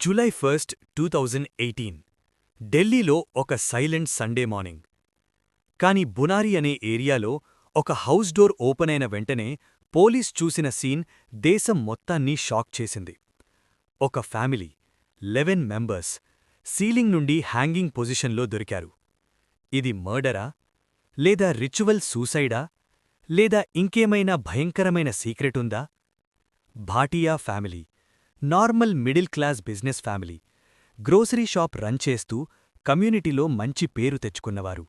July 1, 2018 ఢిల్లీలో ఒక silent Sunday morning. కాని బునారి అనే ఏరియాలో ఒక హౌస్ డోర్ ఓపెన్ అయిన వెంటనే పోలీస్ చూసిన సీన్ దేశం మొత్తాన్ని షాక్ చేసింది. ఒక ఫ్యామిలీ 11 మెంబర్స్ సీలింగ్ నుండి హ్యాంగింగ్ పొజిషన్లో దొరికారు. ఇది మర్డరా, లేదా రిచువల్ సూసైడా, లేదా ఇంకేమైనా భయంకరమైన సీక్రెటుందా? Bhatia family normal middle class business family, grocery shop run చేస్తూ కమ్యూనిటీలో మంచి పేరు తెచ్చుకున్నవారు.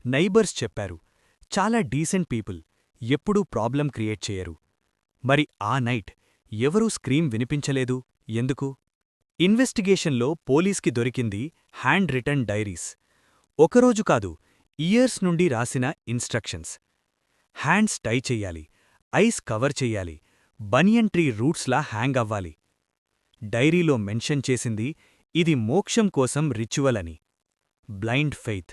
నైబర్స్ చెప్పారు, చాలా డీసెంట్ పీపుల్, ఎప్పుడూ ప్రాబ్లం క్రియేట్ చేయరు. మరి ఆ నైట్ ఎవరూ స్క్రీమ్ వినిపించలేదు, ఎందుకు? ఇన్వెస్టిగేషన్లో పోలీస్కి దొరికింది హ్యాండ్ రిటన్ డైరీస్. ఒకరోజు కాదు, ఇయర్స్ నుండి రాసిన ఇన్స్ట్రక్షన్స్. హ్యాండ్స్ టై చెయ్యాలి, ఐస్ కవర్ చెయ్యాలి, బనియన్ ట్రీ రూట్స్లా హ్యాంగ్ అవ్వాలి. డైరీలో మెన్షన్ చేసింది ఇది మోక్షం కోసం రిచువల్ అని. బ్లైండ్ ఫెయిత్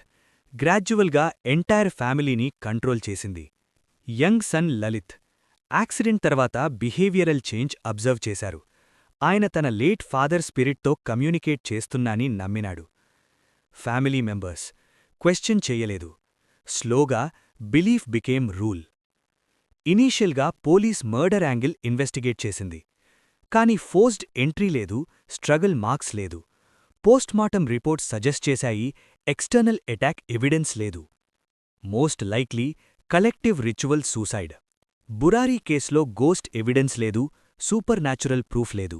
గ్రాడ్యువల్గా ఎంటైర్ ఫ్యామిలీని కంట్రోల్ చేసింది. యంగ్ సన్ లలిత్ యాక్సిడెంట్ తర్వాత బిహేవియరల్ చేంజ్ అబ్జర్వ్ చేశారు. ఆయన తన లేట్ ఫాదర్ స్పిరిట్తో కమ్యూనికేట్ చేస్తున్నాని నమ్మినాడు. ఫ్యామిలీ మెంబర్స్ క్వశ్చన్ చెయ్యలేదు. స్లోగా బిలీఫ్ బికేమ్ రూల్. ఇనీషియల్గా పోలీస్ మర్డర్ యాంగిల్ ఇన్వెస్టిగేట్ చేసింది. కాని ఫోర్స్డ్ ఎంట్రీ లేదు, స్ట్రగుల్ మార్క్స్ లేదు. పోస్ట్మార్టం రిపోర్ట్స్ సజెస్ట్ చేశాయి ఎక్స్టర్నల్ అటాక్ ఎవిడెన్స్ లేదు. Most likely collective ritual suicide. Burari కేసులో గోస్ట్ ఎవిడెన్స్ లేదు, సూపర్ న్యాచురల్ ప్రూఫ్ లేదు.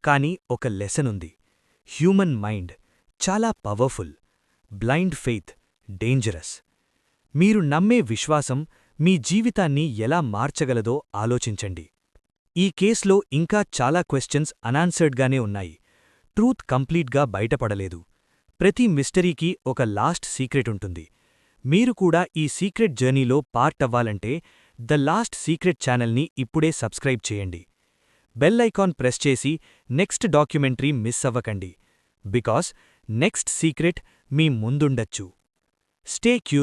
కాని ఒక లెసనుంది. హ్యూమన్ మైండ్ చాలా పవర్ఫుల్. Blind faith dangerous. మీరు నమ్మే విశ్వాసం మీ జీవితాన్ని ఎలా మార్చగలదో ఆలోచించండి. ఈ కేస్లో ఇంకా చాలా క్వశ్చన్స్ అనాన్సర్డ్గానే ఉన్నాయి. ట్రూత్ కంప్లీట్గా బయటపడలేదు. ప్రతి మిస్టరీకి ఒక లాస్ట్ సీక్రెట్ ఉంటుంది. మీరు కూడా ఈ సీక్రెట్ జర్నీలో పార్ట్ అవ్వాలంటే ద లాస్ట్ సీక్రెట్ ఛానల్ని ఇప్పుడే సబ్స్క్రైబ్ చేయండి. బెల్ ఐకాన్ ప్రెస్ చేసి నెక్స్ట్ డాక్యుమెంటరీ మిస్ అవ్వకండి. బికాస్ నెక్స్ట్ సీక్రెట్ మీ ముందుండొచ్చు. Stay curious.